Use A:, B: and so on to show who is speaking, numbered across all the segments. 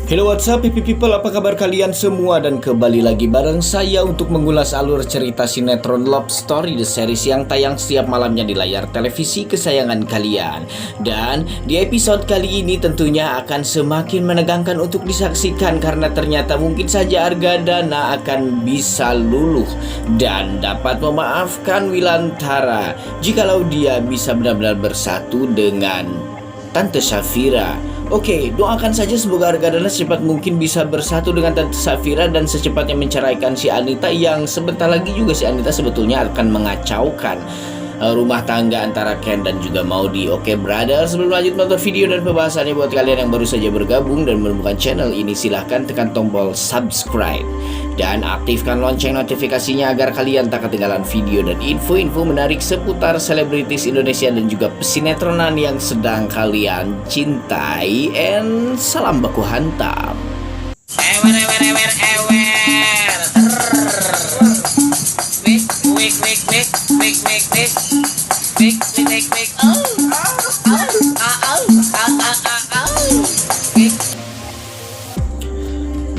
A: Hello, what's up people, apa kabar kalian semua? Dan kembali lagi bareng saya untuk mengulas alur cerita sinetron Love Story The Series yang tayang setiap malamnya di layar televisi kesayangan kalian. Dan di episode kali ini tentunya akan semakin menegangkan untuk disaksikan, karena ternyata mungkin saja Argadana akan bisa luluh dan dapat memaafkan Wilantara jikalau dia bisa benar-benar bersatu dengan Tante Safira. Oke, doakan saja semoga Argadana secepat mungkin bisa bersatu dengan Tante Safira dan secepatnya menceraikan si Anita, yang sebentar lagi juga si Anita sebetulnya akan mengacaukan rumah tangga antara Ken dan juga Maudy. Oke brother, sebelum lanjut nonton video dan pembahasannya, buat kalian yang baru saja bergabung dan menemukan channel ini, silahkan tekan tombol subscribe dan aktifkan lonceng notifikasinya agar kalian tak ketinggalan video dan info-info menarik seputar selebritis Indonesia dan juga pesinetronan yang sedang kalian cintai. And salam baku hantam.
B: Ewer ewer ewer ewer. Wik wik wik wik wik wik wik wik wik wik. Oh oh oh oh.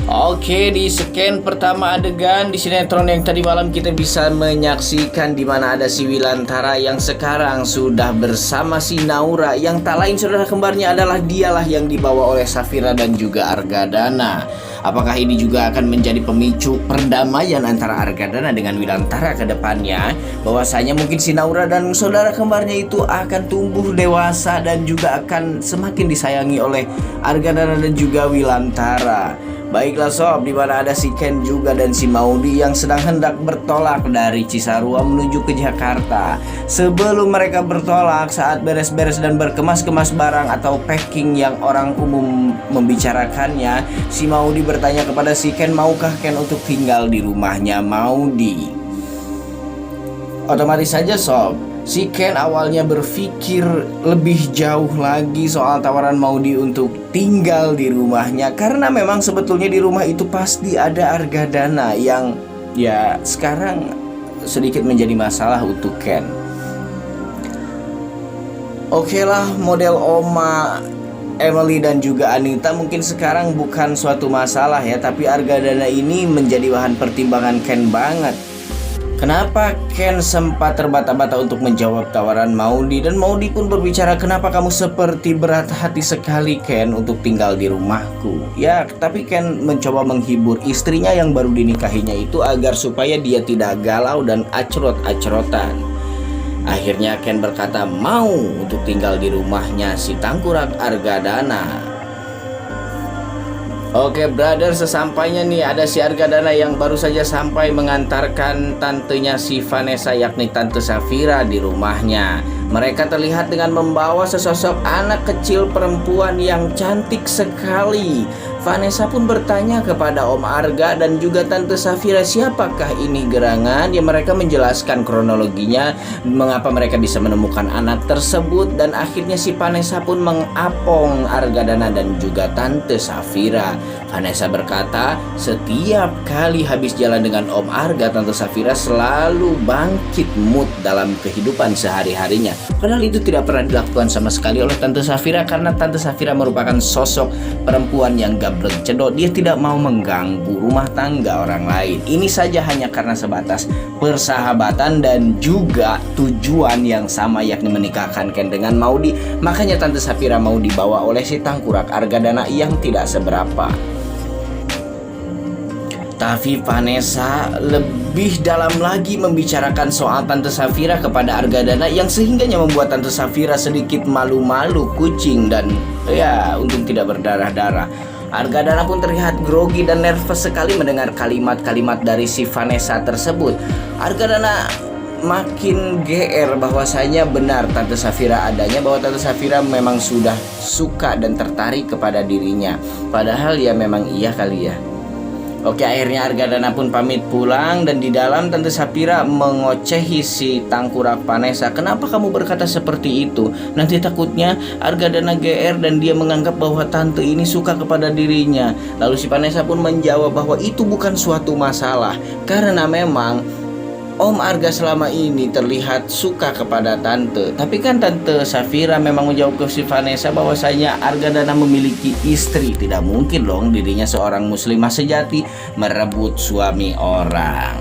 A: Oke, di scan pertama adegan di sinetron yang tadi malam kita bisa menyaksikan di mana ada si Wilantara yang sekarang sudah bersama si Naura, yang tak lain saudara kembarnya adalah dialah yang dibawa oleh Safira dan juga Argadana. Apakah ini juga akan menjadi pemicu perdamaian antara Argadana dengan Wilantara ke depannya? Bahwasanya mungkin si Naura dan saudara kembarnya itu akan tumbuh dewasa dan juga akan semakin disayangi oleh Argadana dan juga Wilantara. Baiklah sob, di mana ada si Ken juga dan si Maudy yang sedang hendak bertolak dari Cisarua menuju ke Jakarta. Sebelum mereka bertolak, saat beres-beres dan berkemas-kemas barang atau packing yang orang umum membicarakannya, si Maudy bertanya kepada si Ken, maukah Ken untuk tinggal di rumahnya Maudy? Otomatis saja sob, si Ken awalnya berpikir lebih jauh lagi soal tawaran Maudy untuk tinggal di rumahnya, karena memang sebetulnya di rumah itu pasti ada Argadana yang ya sekarang sedikit menjadi masalah untuk Ken. Oke lah, model Oma, Emily dan juga Anita mungkin sekarang bukan suatu masalah ya, tapi Argadana ini menjadi bahan pertimbangan Ken banget. Kenapa Ken sempat terbata-bata untuk menjawab tawaran Maudy, dan Maudy pun berbicara, kenapa kamu seperti berat hati sekali Ken untuk tinggal di rumahku. Ya, tapi Ken mencoba menghibur istrinya yang baru dinikahinya itu agar supaya dia tidak galau dan acrot-acrotan. Akhirnya Ken berkata mau untuk tinggal di rumahnya si Tangkurak Argadana. Oke brother, sesampainya nih ada si Argadana yang baru saja sampai mengantarkan tantenya si Vanessa, yakni Tante Safira, di rumahnya. Mereka terlihat dengan membawa sesosok anak kecil perempuan yang cantik sekali. Vanessa pun bertanya kepada Om Arga dan juga Tante Safira, siapakah ini gerangan? Ya, mereka menjelaskan kronologinya, mengapa mereka bisa menemukan anak tersebut, dan akhirnya si Vanessa pun mengapong Argadana dan juga Tante Safira. Vanessa berkata, setiap kali habis jalan dengan Om Arga, Tante Safira selalu bangkit mood dalam kehidupan sehari-harinya. Padahal itu tidak pernah dilakukan sama sekali oleh Tante Safira, karena Tante Safira merupakan sosok perempuan yang gablek cedok. Dia tidak mau mengganggu rumah tangga orang lain. Ini saja hanya karena sebatas persahabatan dan juga tujuan yang sama, yakni menikahkan Ken dengan Maudy. Makanya Tante Safira mau dibawa oleh si Tangkurak Argadana yang tidak seberapa. Tapi Vanessa lebih dalam lagi membicarakan soal Tante Safira kepada Argadana, yang sehingganya membuat Tante Safira sedikit malu-malu kucing dan ya untung tidak berdarah-darah. Argadana pun terlihat grogi dan nervous sekali mendengar kalimat-kalimat dari si Vanessa tersebut. Argadana makin GR bahwasanya benar Tante Safira adanya, bahwa Tante Safira memang sudah suka dan tertarik kepada dirinya. Padahal ya memang iya kali ya. Oke, akhirnya Argadana pun pamit pulang, dan di dalam Tante Safira mengocehi si Tangkurak Vanessa. Kenapa kamu berkata seperti itu? Nanti takutnya Argadana GR dan dia menganggap bahwa tante ini suka kepada dirinya. Lalu si Vanessa pun menjawab bahwa itu bukan suatu masalah, karena memang Om Arga selama ini terlihat suka kepada Tante. Tapi kan Tante Safira memang menjawab ke si Vanessa bahwasanya Arga Dana memiliki istri. Tidak mungkin dong dirinya seorang muslimah sejati merebut suami orang.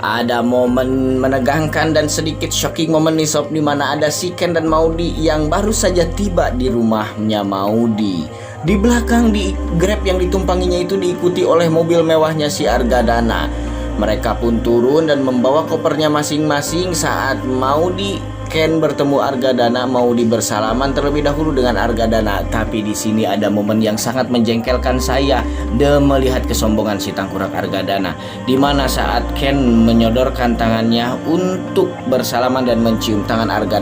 A: Ada momen menegangkan dan sedikit shocking momen nih sob, di mana ada si Ken dan Maudy yang baru saja tiba di rumahnya Maudy. Di belakang di Grab yang ditumpanginya itu diikuti oleh mobil mewahnya si Arga Dana. Mereka pun turun dan membawa kopernya masing-masing. Saat Maudy Ken bertemu Arga Dana, Maudy bersalaman terlebih dahulu dengan Arga Dana. Tapi di sini ada momen yang sangat menjengkelkan saya melihat kesombongan si tangkurak Arga Dana, di mana saat Ken menyodorkan tangannya untuk bersalaman dan mencium tangan Arga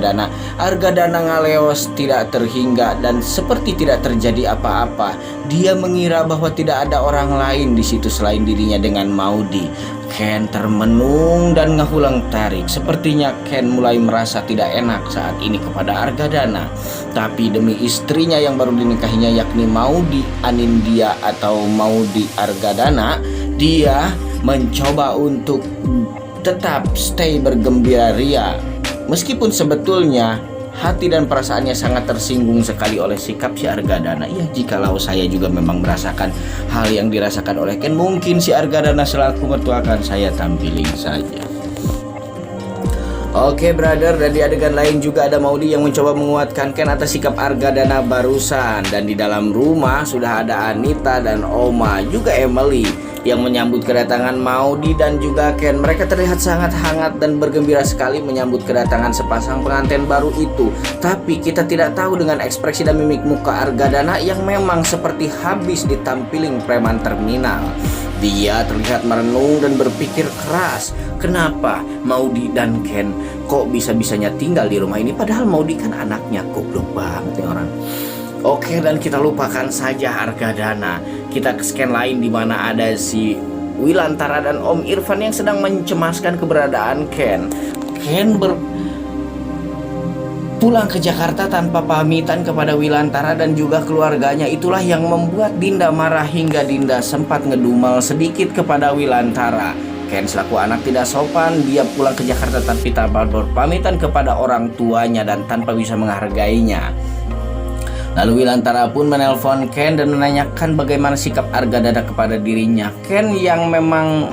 A: Dana ngaleos tidak terhingga dan seperti tidak terjadi apa-apa. Dia mengira bahwa tidak ada orang lain di situ selain dirinya dengan Maudy. Ken termenung dan ngahulang tarik. Sepertinya Ken mulai merasa tidak enak saat ini kepada Arga Dana. Tapi demi istrinya yang baru dinikahinya yakni Maudy Anindya atau Maudy Arga Dana, dia mencoba untuk tetap stay bergembira ria. Meskipun sebetulnya hati dan perasaannya sangat tersinggung sekali oleh sikap si Arga Dana. Ya, jikalau saya juga memang merasakan hal yang dirasakan oleh Ken, mungkin si Arga Dana selaku mertua akan saya tampilin saja. Oke brother, dan di adegan lain juga ada Maudy yang mencoba menguatkan Ken atas sikap Arga Dana barusan. Dan di dalam rumah sudah ada Anita dan Oma juga Emily yang menyambut kedatangan Maudy dan juga Ken. Mereka terlihat sangat hangat dan bergembira sekali menyambut kedatangan sepasang pengantin baru itu. Tapi kita tidak tahu dengan ekspresi dan mimik muka Arga Dana yang memang seperti habis ditampiling preman terminal. Dia terlihat merenung dan berpikir keras. Kenapa Maudy dan Ken kok bisa-bisanya tinggal di rumah ini, padahal Maudy kan anaknya. Goblok banget nih orang. Oke, dan kita lupakan saja Arga Dana. Kita ke scan lain di mana ada si Wilantara dan Om Irfan yang sedang mencemaskan keberadaan Ken. Ken pulang ke Jakarta tanpa pamitan kepada Wilantara dan juga keluarganya. Itulah yang membuat Dinda marah hingga Dinda sempat ngedumel sedikit kepada Wilantara. Ken selaku anak tidak sopan, dia pulang ke Jakarta tanpa berpamitan kepada orang tuanya dan tanpa bisa menghargainya. Lalu Wilantara pun menelpon Ken dan menanyakan bagaimana sikap Arga Dana kepada dirinya. Ken yang memang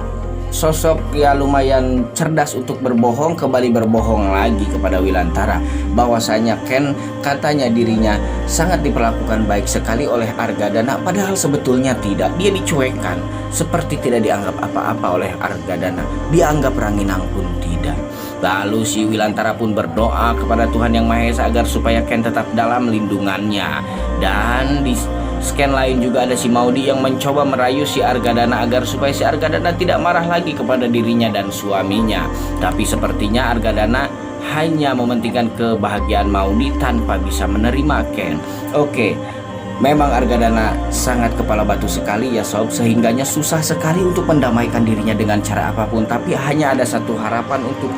A: sosok ya lumayan cerdas untuk berbohong, kembali berbohong lagi kepada Wilantara bahwasanya Ken katanya dirinya sangat diperlakukan baik sekali oleh Arga Dana, padahal sebetulnya tidak. Dia dicuekkan, seperti tidak dianggap apa-apa oleh Arga Dana, dianggap ranginang pun tidak. Lalu si Wilantara pun berdoa kepada Tuhan Yang Maha Esa agar supaya Ken tetap dalam lindungannya. Dan di scan lain juga ada si Maudy yang mencoba merayu si Arga Dana agar supaya si Arga Dana tidak marah lagi kepada dirinya dan suaminya. Tapi sepertinya Arga Dana hanya mementingkan kebahagiaan Maudy tanpa bisa menerima Ken. Oke, memang Arga Dana sangat kepala batu sekali ya sob, sehingganya susah sekali untuk mendamaikan dirinya dengan cara apapun. Tapi hanya ada satu harapan untuk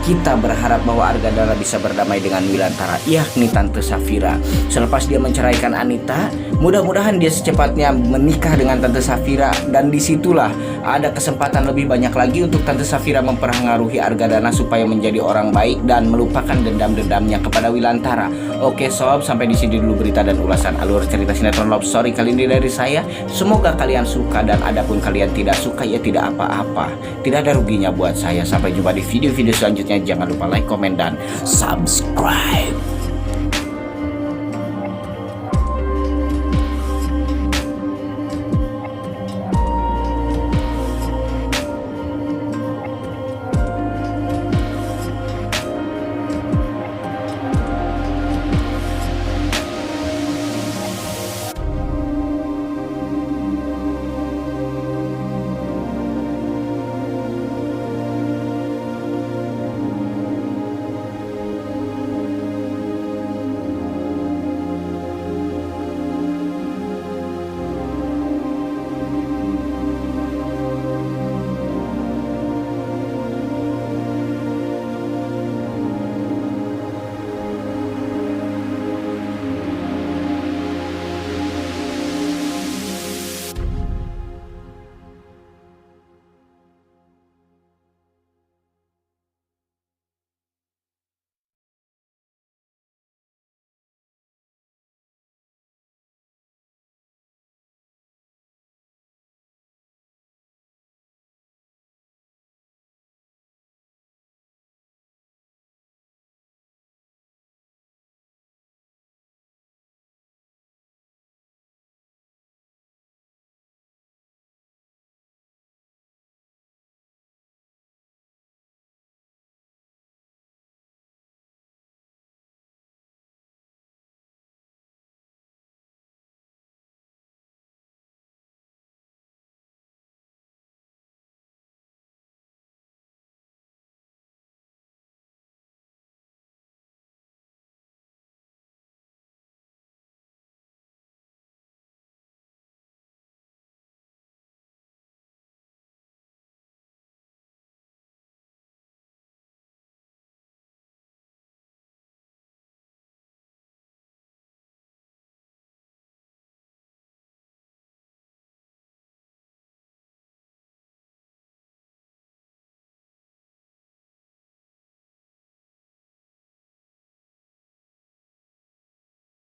A: kita berharap bahwa Arga Dana bisa berdamai dengan Wilantara, yakni Tante Safira. Selepas dia menceraikan Anita, mudah-mudahan dia secepatnya menikah dengan Tante Safira, dan disitulah ada kesempatan lebih banyak lagi untuk Tante Safira mempengaruhi Arga Dana supaya menjadi orang baik dan melupakan dendam-dendamnya kepada Wilantara. Oke sob, sampai di sini dulu berita dan ulasan alur cerita sinetron Love Story kali ini dari saya. Semoga kalian suka, dan adapun kalian tidak suka ya tidak apa-apa, tidak ada ruginya buat saya. Sampai jumpa di video-video selanjutnya. Jangan lupa like, komen, dan subscribe.